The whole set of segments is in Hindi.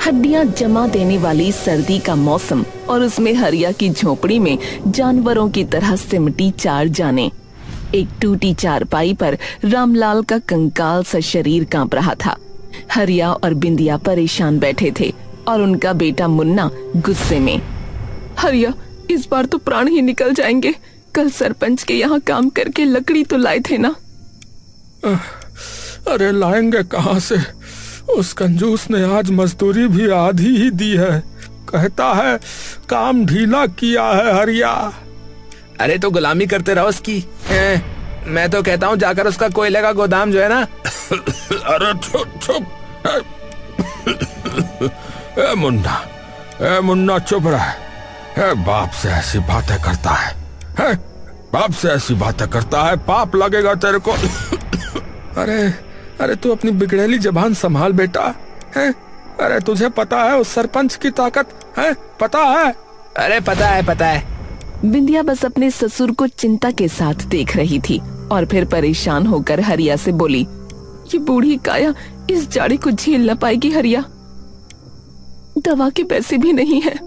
हड्डियां जमा देने वाली सर्दी का मौसम और उसमें हरिया की झोपड़ी में जानवरों की तरह सिमटी 4 जाने। एक टूटी चारपाई पर रामलाल का कंकाल सा शरीर कांप रहा था। हरिया और बिंदिया परेशान बैठे थे और उनका बेटा मुन्ना गुस्से में। हरिया, इस बार तो प्राण ही निकल जाएंगे। कल सरपंच के यहाँ काम करके लकड़ी तो लाए थे ना। अरे लाएंगे कहाँ से? उस कंजूस ने आज मजदूरी भी आधी ही दी है। कहता है काम ढीला किया है हरिया। अरे तो गुलामी करते रहो उसकी। मैं तो कहता हूँ जाकर उसका कोयले का गोदाम जो है ना। अरे चुप मुन्ना चुप रहे। बाप से ऐसी बातें करता है, बाप से ऐसी बातें करता है, पाप लगेगा तेरे को। अरे तू अपनी बिगड़ेली जबान संभाल बेटा। है अरे तुझे पता है उस सरपंच की ताकत है? पता है? अरे पता है। बिंदिया बस अपने ससुर को चिंता के साथ देख रही थी और फिर परेशान होकर हरिया से बोली, ये बूढ़ी काया इस जाड़े को झेल न पाएगी हरिया। दवा के पैसे भी नहीं है।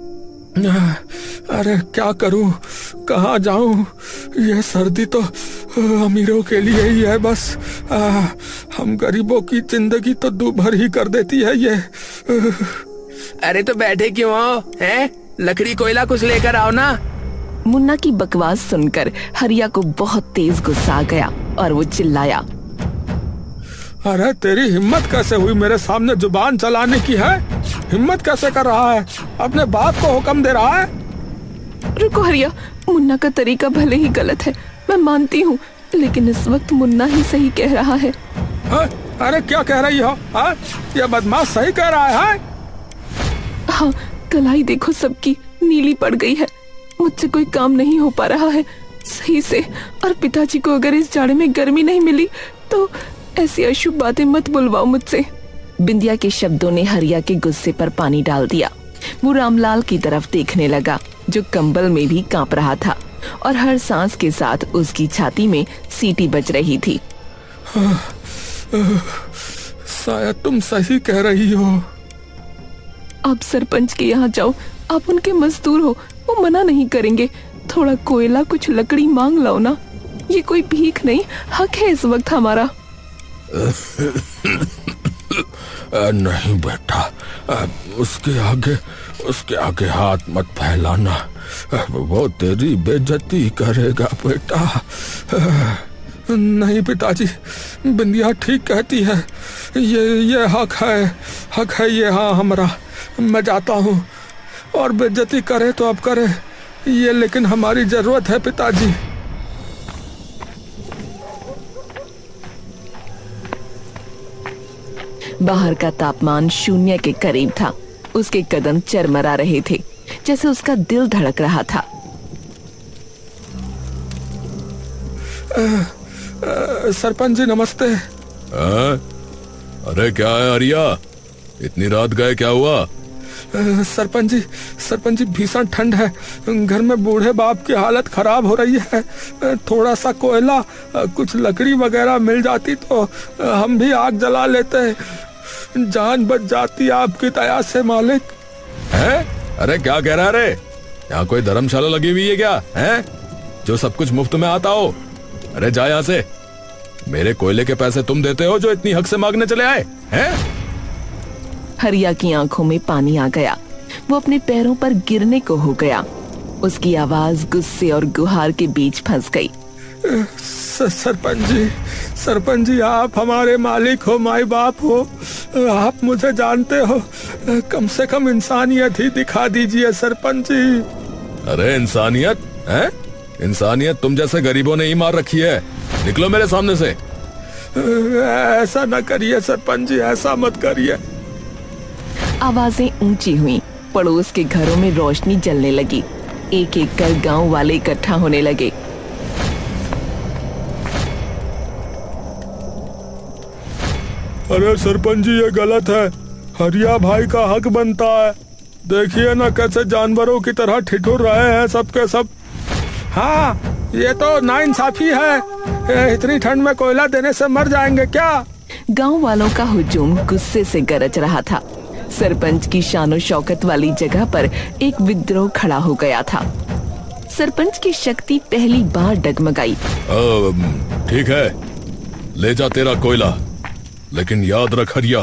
अरे क्या करूं, कहाँ जाऊं? ये सर्दी तो अमीरों के लिए ही है बस। हम गरीबों की जिंदगी तो दूभर ही कर देती है ये। अरे तो बैठे क्यों हो? हैं? लकड़ी कोयला कुछ लेकर आओ ना। मुन्ना की बकवास सुनकर हरिया को बहुत तेज गुस्सा आ गया और वो चिल्लाया, अरे तेरी हिम्मत कैसे हुई मेरे सामने जुबान चलाने की? है हिम्मत कैसे कर रहा है? अपने बाप को हुक्म दे रहा है? रुको हरिया, मुन्ना का तरीका भले ही गलत है, मैं मानती हूँ, लेकिन इस वक्त मुन्ना ही सही कह रहा है। अरे क्या कह रही हो? ये बदमाश सही कह रहा है? हाँ, कलाई देखो सबकी नीली पड़ गई है। मुझसे कोई काम नहीं हो पा रहा है सही से, और पिताजी को अगर इस जाड़े में गर्मी नहीं मिली तो ऐसी अशुभ बातें मत बुलवाओ मुझसे। बिंदिया के शब्दों ने हरिया के गुस्से पर पानी डाल दिया। वो रामलाल की तरफ देखने लगा जो कंबल में भी कांप रहा था और हर सांस के साथ उसकी छाती में सीटी बज रही थी। शायद तुम सही कह रही हो। आप सरपंच के यहाँ जाओ, आप उनके मजदूर हो, वो मना नहीं करेंगे। थोड़ा कोयला कुछ लकड़ी मांग लाओ ना, ये कोई भीख नहीं, हक है इस वक्त हमारा। नहीं बेटा, उसके आगे हाथ मत फैलाना, वो तेरी बेइज्जती करेगा बेटा। नहीं पिताजी, बिंदिया ठीक कहती है, ये हक है ये। हाँ हमारा, मैं जाता हूँ, और बेइज्जती करे तो अब करे ये, लेकिन हमारी जरूरत है पिताजी। बाहर का तापमान 0 के करीब था। उसके कदम चरमरा रहे थे, जैसे उसका दिल धड़क रहा था। सरपंच जी नमस्ते। अरे क्या है हरिया, इतनी रात गए, क्या हुआ? सरपंच जी भीषण ठंड है, घर में बूढ़े बाप की हालत खराब हो रही है। थोड़ा सा कोयला, कुछ लकड़ी वगैरह मिल जाती तो हम भी आग जला लेते, जान बच जाती आपकी दया से मालिक। हैं? अरे क्या कह रहा है रे? यहाँ कोई धर्मशाला लगी हुई है क्या? हैं? जो सब कुछ मुफ्त में आता हो? अरे जा यहाँ से। मेरे कोयले के पैसे तुम देते हो जो इतनी हक से मांगने चले आए हैं? हरिया की आंखों में पानी आ गया। वो अपने पैरों पर गिरने को हो गया। उसकी आवाज गुस्से और गुहार के बीच फंस गई। सरपंच जी आप हमारे मालिक हो, माई बाप हो, आप मुझे जानते हो, कम से कम इंसानियत ही दिखा दीजिए सरपंच जी। अरे इंसानियत है? इंसानियत तुम जैसे गरीबों ने ही मार रखी है। निकलो मेरे सामने से। ऐसा न करिए सरपंच जी, ऐसा मत करिए। आवाजें ऊंची हुई। पड़ोस के घरों में रोशनी जलने लगी। एक एक कर गांव वाले इकट्ठा होने लगे। अरे सरपंच जी ये गलत है, हरिया भाई का हक बनता है। देखिए ना कैसे जानवरों की तरह ठिठुर रहे हैं सबके सब। हाँ ये तो नाइंसाफी है, इतनी ठंड में कोयला देने से मर जाएंगे क्या? गांव वालों का हुजूम गुस्से से गरज रहा था। सरपंच की शानो शौकत वाली जगह पर एक विद्रोह खड़ा हो गया था। सरपंच की शक्ति पहली बार डगमगाई। ठीक है, ले जा तेरा कोयला, लेकिन याद रख हरिया,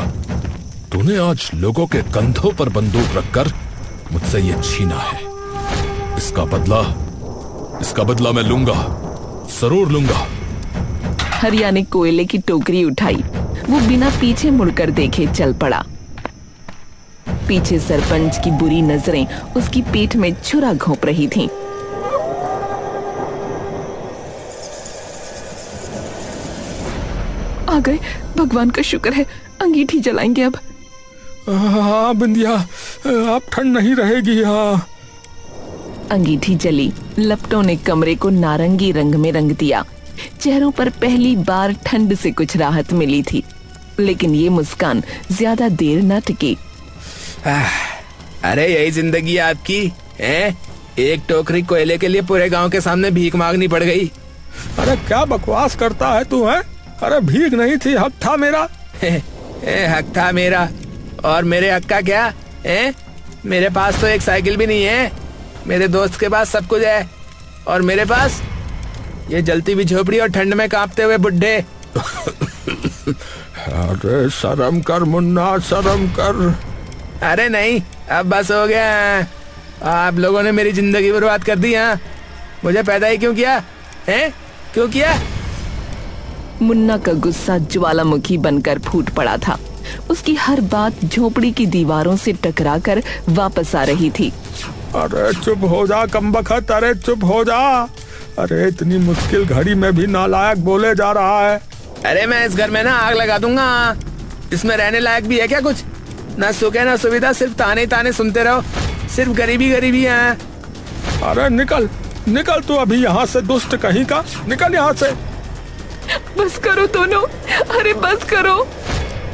तूने आज लोगों के कंधों पर बंदूक रखकर मुझसे ये छीना है। इसका बदला मैं लूंगा, जरूर लूंगा। हरिया ने कोयले की टोकरी उठाई। वो बिना पीछे मुड़कर देखे चल पड़ा। पीछे सरपंच की बुरी नजरें उसकी पीठ में छुरा घोंप रही थीं। आ गए, भगवान का शुक्र है। अंगीठी जलाएंगे अब। हाँ बिंदिया, अब ठंड नहीं रहेगी। हाँ, अंगीठी जली। लपटों ने कमरे को नारंगी रंग में रंग दिया। चेहरों पर पहली बार ठंड से कुछ राहत मिली थी, लेकिन ये मुस्कान ज्यादा देर न टिकी। अरे यही जिंदगी है आपकी, हैं? एक टोकरी कोयले के लिए पूरे गांव के सामने भीख मांगनी पड़ गई। अरे क्या बकवास करता है तू, है? अरे भीख नहीं थी, हक था मेरा। हक था मेरा, और मेरे हक का क्या है? मेरे पास तो एक साइकिल भी नहीं है। मेरे दोस्त के पास सब कुछ है, और मेरे पास ये जलती हुई झोपड़ी और ठंड में कांपते हुए बुड्ढे। अरे शर्म कर मुन्ना, शर्म कर। अरे नहीं, अब बस हो गया। आप लोगों ने मेरी जिंदगी बर्बाद कर दी। हाँ, मुझे पैदा ही क्यों किया है? क्यों किया? मुन्ना का गुस्सा ज्वालामुखी बनकर फूट पड़ा था। उसकी हर बात झोपड़ी की दीवारों से टकराकर वापस आ रही थी। अरे चुप हो जा कमबख्त, अरे चुप हो जा। अरे इतनी मुश्किल घड़ी में भी नालायक बोले जा रहा है। अरे मैं इस घर में ना आग लगा दूंगा। इसमें रहने लायक भी है क्या कुछ? ना सुख है ना सुविधा, सिर्फ ताने ताने सुनते रहो। सिर्फ गरीबी गरीबी है। अरे निकल निकल तू अभी यहाँ से, दुष्ट कहीं का, निकल यहाँ से। बस करो दोनों, अरे बस करो।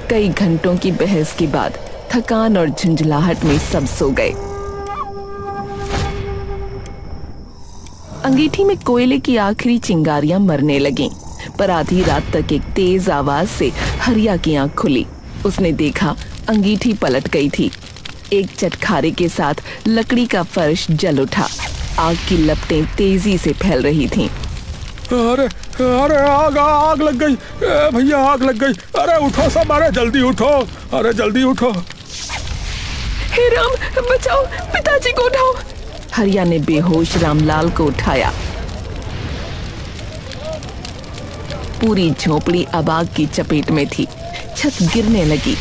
कई घंटों की बहस के बाद थकान और झुंझलाहट में सब सो गए। अंगीठी में कोयले की आखिरी चिंगारियां मरने लगीं, पर आधी रात तक एक तेज आवाज से हरिया की आंख खुली। उसने देखा अंगीठी पलट गई थी। एक चटखारे के साथ लकड़ी का फर्श जल उठा। आग की लपटें तेजी से फैल रही थीं। अरे अरे आग लग गई भैया, आग लग गई। अरे उठो सब, अरे जल्दी उठो, अरे जल्दी उठो। हे राम, बचाओ, पिताजी को उठाओ। हरिया ने बेहोश रामलाल को उठाया। पूरी झोपड़ी अब आग की चपेट में थी। छत गिरने लगी।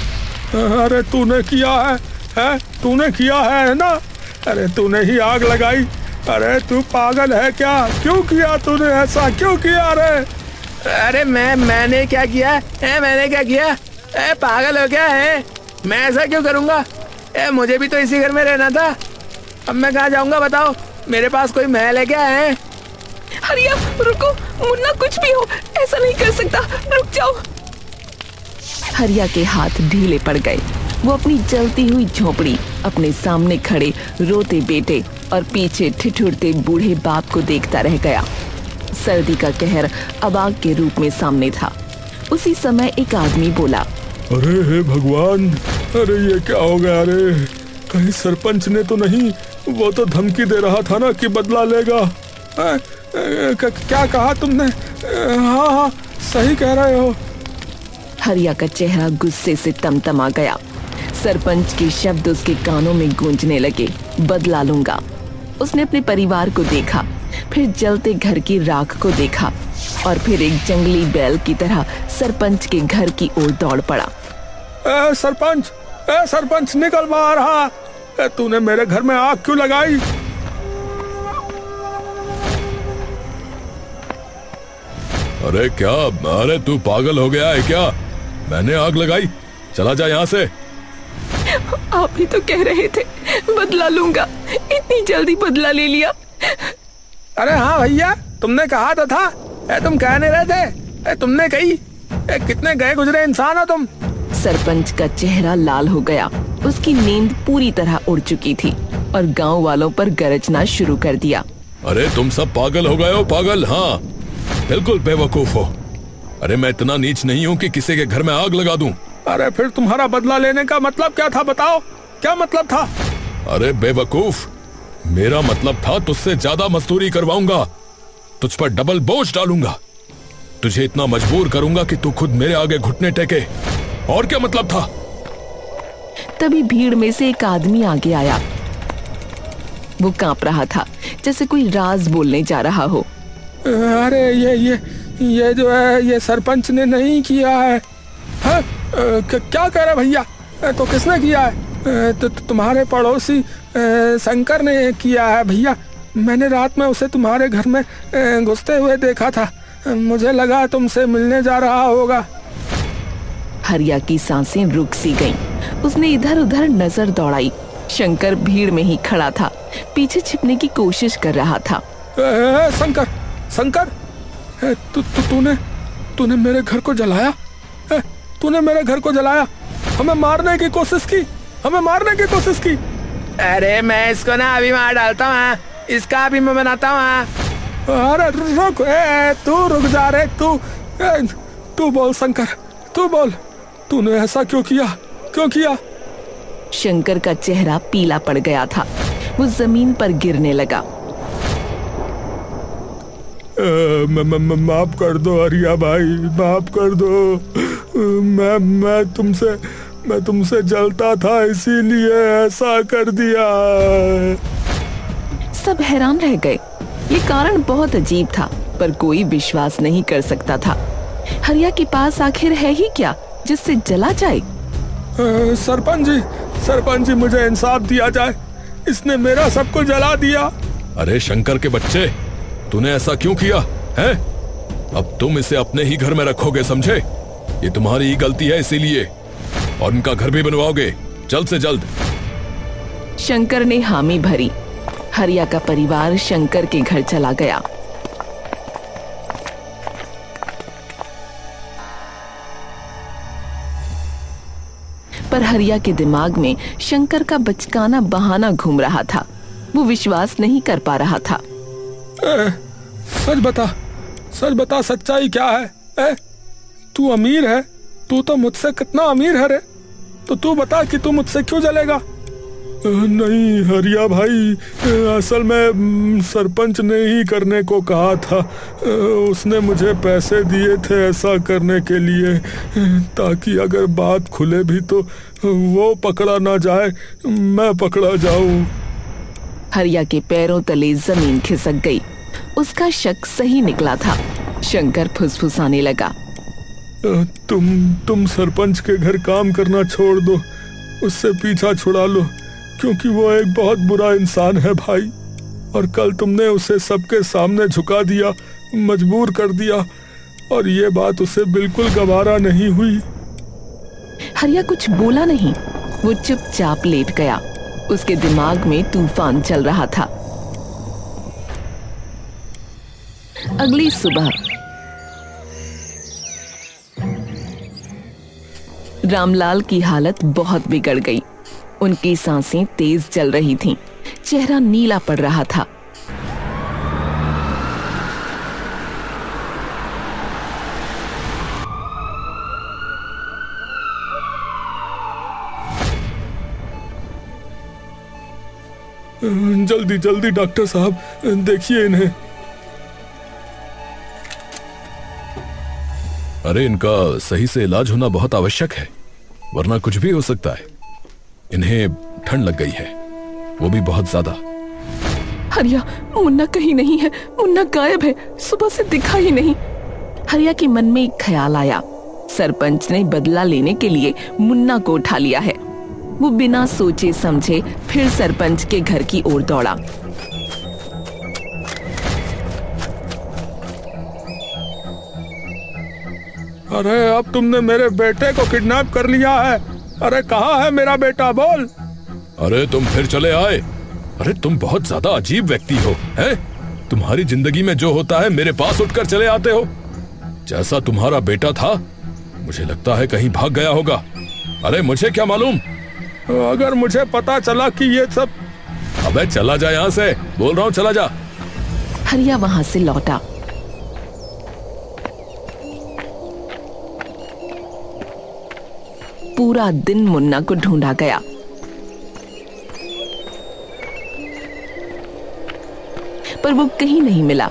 अरे तूने किया है? तूने किया है ना? अरे तूने ही आग लगाई। अरे तू पागल है क्या? क्यों किया तूने ऐसा, क्यों किया? अरे मैंने क्या किया है? मैंने क्या किया? पागल हो क्या है? मैं ऐसा क्यों करूंगा? मुझे भी तो इसी घर में रहना था। अब मैं कहाँ जाऊंगा बताओ? मेरे पास कोई महल है क्या है? हरिया रुको, मुन्ना कुछ भी हो ऐसा नहीं कर सकता, रुक जाओ। हरिया के हाथ ढीले पड़ गए। वो अपनी जलती हुई झोपड़ी, अपने सामने खड़े रोते बेटे और पीछे ठिठुरते बूढ़े बाप को देखता रह गया। सर्दी का कहर अब आग के रूप में सामने था। उसी समय एक आदमी बोला, अरे हे भगवान, अरे ये क्या हो गया? अरे कहीं सरपंच ने तो नहीं? वो तो धमकी दे रहा था ना कि बदला लेगा। क्या कहा तुमने? हाँ, सही कह रहे हो। हरिया का चेहरा गुस्से से तमतमा गया। सरपंच के शब्द उसके कानों में गूंजने लगे, बदला लूंगा। उसने अपने परिवार को देखा, फिर जलते घर की राख को देखा, और फिर एक जंगली बैल की तरह सरपंच के घर की ओर दौड़ पड़ा। सरपंच निकल बाहर। तूने मेरे घर में आग क्यों लगाई? अरे क्या? अरे तू पागल हो गया है क्या? मैंने आग लगाई? चला जा यहाँ से। आप ही तो कह रहे थे बदला लूंगा, इतनी जल्दी बदला ले लिया। अरे हाँ भैया, तुमने कहा तो था। तुम कह नहीं रहे थे? तुमने कही। कितने गए गुजरे इंसान हो तुम। सरपंच का चेहरा लाल हो गया। उसकी नींद पूरी तरह उड़ चुकी थी और गांव वालों पर गरजना शुरू कर दिया। अरे तुम सब पागल हो गए हो, पागल। हाँ बिल्कुल बेवकूफ हो। अरे मैं इतना नीच नहीं हूँ कि किसी के घर में आग लगा दूं। अरे फिर तुम्हारा बदला लेने का मतलब क्या था, बताओ क्या मतलब था? अरे बेवकूफ, मेरा मतलब था तुझसे ज्यादा मजदूरी करवाऊंगा, तुझ पर डबल बोझ डालूंगा, तुझे इतना मजबूर करूंगा कि तू खुद मेरे आगे घुटने टेके। और क्या मतलब था? तभी भीड़ में से एक आदमी आगे आया। वो कांप रहा था जैसे कोई राज बोलने जा रहा हो। अरे ये जो है ये सरपंच ने नहीं किया है। हाँ? क्या कह रहे भैया? तो किसने किया है? तो तुम्हारे पड़ोसी शंकर ने किया है भैया। मैंने रात में उसे तुम्हारे घर में घुसते हुए देखा था, मुझे लगा तुमसे मिलने जा रहा होगा। हरिया की सांसें रुक सी गईं। उसने इधर उधर नजर दौड़ाई। शंकर भीड़ में ही खड़ा था, पीछे छिपने की कोशिश कर रहा था। शंकर, तूने मेरे घर को जलाया? तूने मेरे घर को जलाया, हमें मारने की कोशिश की। अरे मैं इसको ना अभी मार डालता हूँ, इसका भी मैं बनाता हूँ। अरे रुक, तू रुक जा रे, तू बोल शंकर, तू बोल, तूने ऐसा क्यों किया? शंकर का चेहरा पीला पड़ गया था, वो जमीन पर गिरने लगा। माफ कर दो हरिया भाई, माफ कर दो। मैं तुमसे जलता था, इसीलिए ऐसा कर दिया। सब हैरान रह गए। ये कारण बहुत अजीब था, पर कोई विश्वास नहीं कर सकता था। हरिया के पास आखिर है ही क्या जिससे जला जाए? सरपंच जी मुझे इंसाफ दिया जाए, इसने मेरा सब कुछ जला दिया। अरे शंकर के बच्चे, तूने ऐसा क्यों किया है? अब तुम इसे अपने ही घर में रखोगे, समझे? ये तुम्हारी ही गलती है इसीलिए, और इनका घर भी बनवाओगे जल्द से जल्द। शंकर ने हामी भरी। हरिया का परिवार शंकर के घर चला गया। पर हरिया के दिमाग में शंकर का बचकाना बहाना घूम रहा था। वो विश्वास नहीं कर पा रहा था। सच बता, सच्चाई क्या है? तू अमीर है, तू तो मुझसे कितना अमीर है रे, तो तू बता कि तू मुझसे क्यों जलेगा? नहीं हरिया भाई, असल में सरपंच ने ही करने को कहा था। उसने मुझे पैसे दिए थे ऐसा करने के लिए, ताकि अगर बात खुले भी तो वो पकड़ा ना जाए, मैं पकड़ा जाऊं। हरिया के पैरों तले जमीन खिसक गई। उसका शक सही निकला था। शंकर फुसफुसाने लगा। तुम सरपंच के घर काम करना छोड़ दो, उससे पीछा छुड़ा लो, क्योंकि वो एक बहुत बुरा इंसान है भाई। और कल तुमने उसे सबके सामने झुका दिया, मजबूर कर दिया, और ये बात उसे बिल्कुल गवारा नहीं हुई। हरिया कुछ बोला नहीं, वो चुपचाप लेट गया। उसके दिमाग में तूफान चल रहा था। अगली सुबह रामलाल की हालत बहुत बिगड़ गई। उनकी सांसें तेज चल रही थीं, चेहरा नीला पड़ रहा था। जल्दी डॉक्टर साहब, देखिए इन्हें। अरे इनका सही से इलाज होना बहुत आवश्यक है, वरना कुछ भी हो सकता है। इन्हें ठंड लग गई है, वो भी बहुत ज्यादा। हरिया, मुन्ना कहीं नहीं है, मुन्ना गायब है, सुबह से दिखा ही नहीं। हरिया के मन में एक ख्याल आया। सरपंच ने बदला लेने के लिए मुन्ना को उठा लिया है। वो बिना सोचे समझे फिर सरपंच के घर की ओर दौड़ा। अरे अब तुमने मेरे बेटे को किडनैप कर लिया है। अरे कहाँ है मेरा बेटा, बोल। अरे तुम फिर चले आए। अरे तुम बहुत ज्यादा अजीब व्यक्ति हो, हैं? तुम्हारी जिंदगी में जो होता है मेरे पास उठकर चले आते हो। जैसा तुम्हारा बेटा था, मुझे लगता है कहीं भाग गया होगा। अरे मुझे क्या मालूम? अगर मुझे पता चला कि ये सब। अबे चला जा यहाँ से, बोल रहा हूँ चला जा। हरिया वहां से लौटा। पूरा दिन मुन्ना को ढूंढा गया। पर वो कहीं नहीं मिला।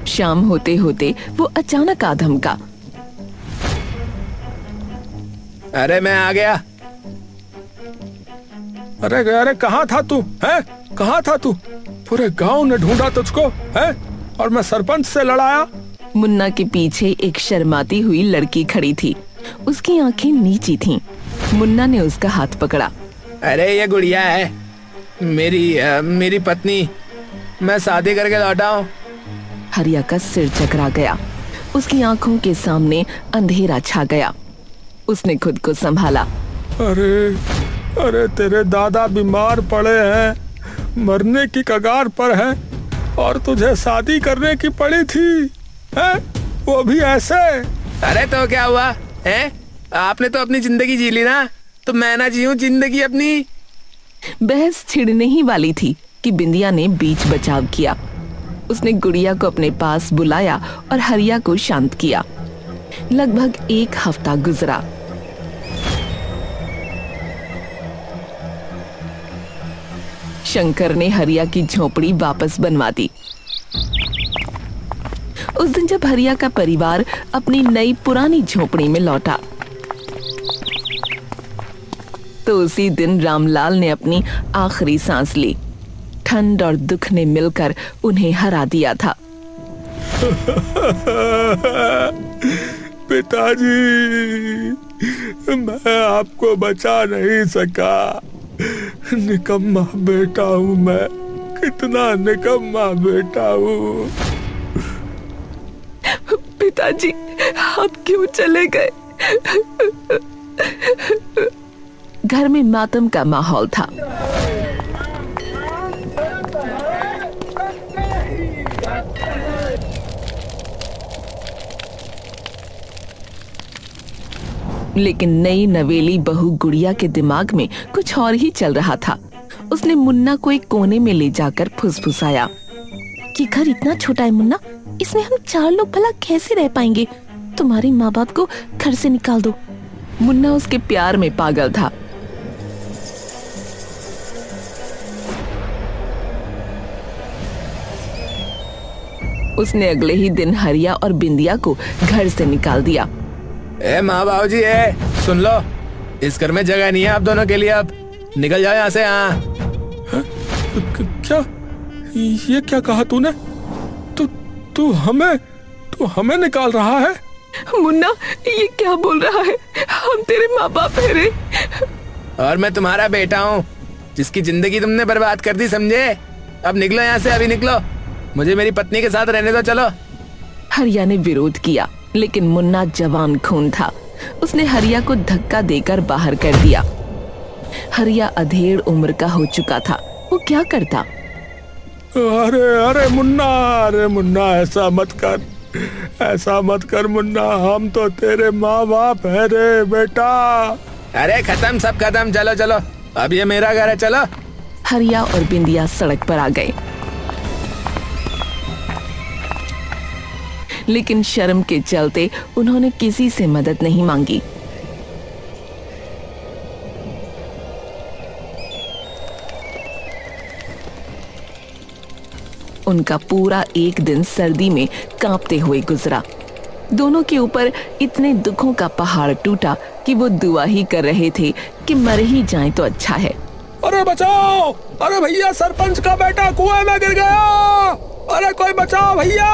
शाम होते होते वो अचानक आ धमका। अरे मैं आ गया। अरे अरे कहाँ था तू? है कहाँ था तू? पूरे गांव ने ढूंढा तुझको, है? और मैं सरपंच से लड़ाया। मुन्ना के पीछे एक शर्माती हुई लड़की खड़ी थी। उसकी आंखें नीची थीं। मुन्ना ने उसका हाथ पकड़ा। अरे ये गुड़िया है मेरी पत्नी। मैं शादी करके लौटा हूँ। हरिया का सिर चकरा गया। उसकी आंखों के सामने अंधेरा छा गया। उसने खुद को संभाला। अरे अरे तेरे दादा बीमार पड़े हैं, मरने की कगार पर है, और तुझे शादी करने की पड़ी थी, है? वो भी ऐसे। अरे तो क्या हुआ है? आपने तो अपनी जिंदगी जी ली ना, तो मैं ना जीऊं जिंदगी अपनी? बहस छिड़ने ही वाली थी कि बिंदिया ने बीच बचाव किया। उसने गुड़िया को अपने पास बुलाया और हरिया को शांत किया। लगभग 1 हफ्ता गुजरा। शंकर ने हरिया की झोपड़ी वापस बनवा दी। उस दिन जब हरिया का परिवार अपनी नई पुरानी झोपड़ी में लौटा, तो उसी दिन रामलाल ने अपनी आखिरी सांस ली। ठंड और दुख ने मिलकर उन्हें हरा दिया था। पिताजी, मैं आपको बचा नहीं सका। निकम्मा बेटा हूँ मैं, कितना निकम्मा बेटा हूँ। पिताजी, आप क्यों चले गए? घर में मातम का माहौल था। लेकिन नई नवेली बहू गुड़िया के दिमाग में कुछ और ही चल रहा था। उसने मुन्ना को एक कोने में ले जाकर फुसफुसाया। ये घर इतना छोटा है मुन्ना, इसमें हम 4 लोग भला कैसे रह पाएंगे? तुम्हारे माँ बाप को घर से निकाल दो। मुन्ना उसके प्यार में पागल था। उसने अगले ही दिन हरिया और बिंदिया को घर से निकाल दिया। ए माँ बाबूजी, सुन लो, इस घर में जगह नहीं है आप दोनों के लिए। अब निकल जाओ यहाँ से। हाँ, क्या ये क्या कहा तूने? तू हमें निकाल रहा है? मुन्ना, ये क्या बोल रहा है? हम तेरे माँ बाप है रे। और मैं तुम्हारा बेटा हूँ, जिसकी जिंदगी तुमने बर्बाद कर दी, समझे? अब निकलो यहाँ से, अभी निकलो। मुझे मेरी पत्नी के साथ रहने दो, चलो। हरिया ने विरोध किया, लेकिन मुन्ना जवान खून था। उसने हरिया को धक्का देकर बाहर कर दिया। हरिया अधेड़ उम्र का हो चुका था। वो क्या करता? अरे मुन्ना, ऐसा मत कर मुन्ना। हम तो तेरे माँ बाप है रे बेटा। अरे खत्म, सब खत्म। चलो चलो, अब ये मेरा घर है, चलो। हरिया और बिंदिया सड़क पर आ गए, लेकिन शर्म के चलते उन्होंने किसी से मदद नहीं मांगी। उनका पूरा एक दिन सर्दी में कांपते हुए गुजरा। दोनों के ऊपर इतने दुखों का पहाड़ टूटा कि वो दुआ ही कर रहे थे कि मर ही जाएं तो अच्छा है। अरे बचाओ! अरे भैया, सरपंच का बेटा कुएं में गिर गया! अरे कोई बचाओ भैया!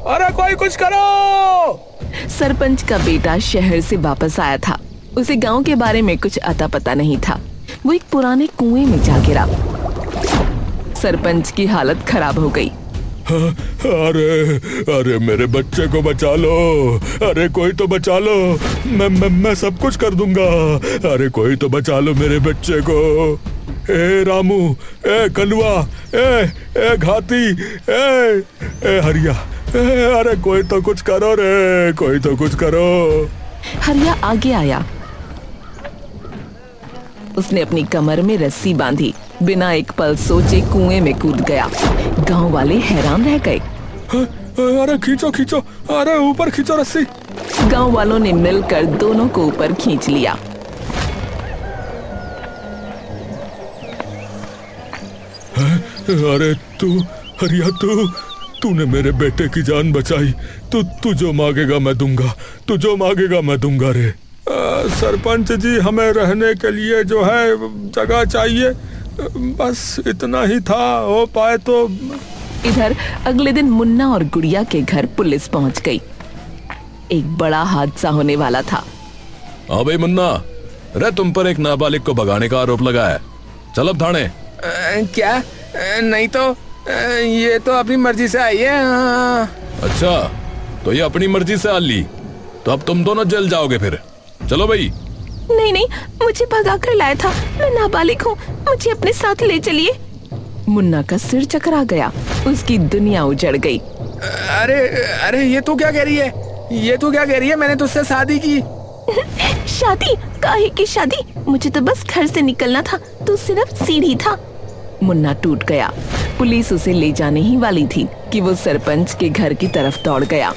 अरे कोई कुछ करो! सरपंच का बेटा शहर से वापस आया था। उसे गांव के बारे में कुछ अता पता नहीं था। वो एक पुराने कुएं में जा गिरा। सरपंच की हालत खराब हो गई। अरे मेरे बच्चे को बचा लो! अरे कोई तो बचा लो! मैं सब कुछ कर दूंगा। अरे कोई तो बचा लो मेरे बच्चे को। ए रामू, ए कलुआ, ए घाती, ए हरिया, अरे कोई तो कुछ करो रे, कोई तो कुछ करो। हरिया आगे आया। उसने अपनी कमर में रस्सी बांधी, बिना एक पल सोचे कुएं में कूद गया। गांव वाले हैरान रह गए। अरे खींचो खींचो, अरे ऊपर खींचो रस्सी। गांव वालों ने मिलकर दोनों को ऊपर खींच लिया। अरे हरिया तूने मेरे बेटे की जान बचाई। तू जो मांगेगा मैं दूंगा, तू जो मांगेगा मैं दूंगा रे। सरपंच जी, हमें रहने के लिए जो है जगह चाहिए, बस इतना ही था, हो पाए तो। इधर अगले दिन मुन्ना और गुड़िया के घर पुलिस पहुंच गई। एक बड़ा हादसा होने वाला था। हाँ भाई मुन्ना, अरे तुम पर एक नाबालिग को भगाने का आरोप लगा है, चल अब थाने। क्या? नहीं तो ये तो अपनी मर्जी से आई है। अच्छा, तो ये अपनी मर्जी से आ ली, तो अब तुम दोनों जेल जाओगे फिर। चलो भाई। नहीं नहीं, मुझे भगा कर लाया था, मैं नाबालिग हूँ, मुझे अपने साथ ले चलिए। मुन्ना का सिर चकरा गया, उसकी दुनिया उजड़ गई। अरे अरे ये तू क्या कह रही है? ये तू क्या कह रही है? मैंने तुझसे शादी की। शादी? काहे की शादी? मुझे तो बस घर से निकलना था, तू सिर्फ सीढ़ी था। मुन्ना टूट गया। पुलिस उसे ले जाने ही वाली थी कि वो सरपंच के घर की तरफ दौड़ गया।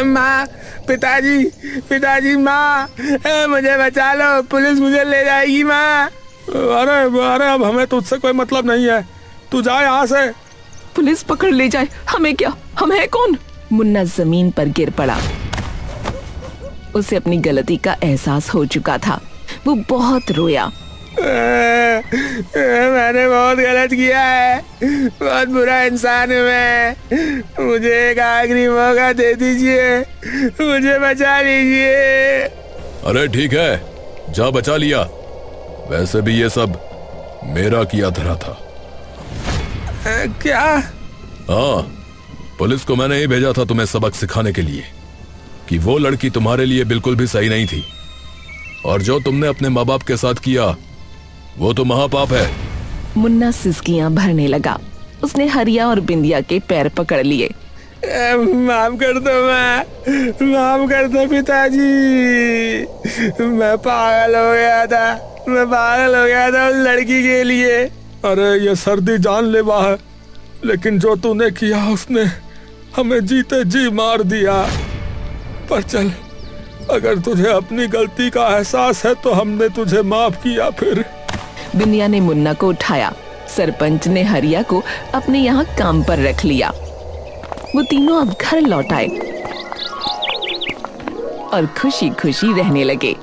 माँ, पिताजी, पिताजी, माँ, मुझे बचा लो, पुलिस मुझे ले जाएगी माँ। अरे अरे, अब हमें तुझसे कोई मतलब नहीं है, तू जा यहाँ से। पुलिस पकड़ ले जाए, हमें क्या, हम है कौन? मुन्ना जमीन पर गिर पड़ा। उसे अपनी गलती का एहसास हो चुका था। वो बहुत रोया। मैंने बहुत गलत किया है, बहुत बुरा इंसान हूँ मैं। मुझे एक आखिरी मौका दे दीजिए, मुझे बचा लीजिए। अरे ठीक है, जा बचा लिया। वैसे भी ये सब मेरा किया धरा था। क्या? हाँ, पुलिस को मैंने ही भेजा था तुम्हें सबक सिखाने के लिए कि वो लड़की तुम्हारे लिए बिल्कुल भी सही नहीं थी, और जो तुमने अपने माँ बाप के साथ किया वो तो महापाप है। मुन्ना सिसकियां भरने लगा। उसने हरिया और बिंदिया के पैर पकड़ लिए। माफ कर दो माँ, माफ कर दो पिताजी, मैं पागल हो गया था, मैं पागल हो गया था उस लड़की के लिए। अरे ये सर्दी जानलेवा है, लेकिन जो तूने किया उसने हमें जीते जी मार दिया। पर चल, अगर तुझे अपनी गलती का एहसास है तो हमने तुझे माफ किया। फिर बिंदिया ने मुन्ना को उठाया। सरपंच ने हरिया को अपने यहाँ काम पर रख लिया। वो तीनों अब घर लौट आए और खुशी खुशी रहने लगे।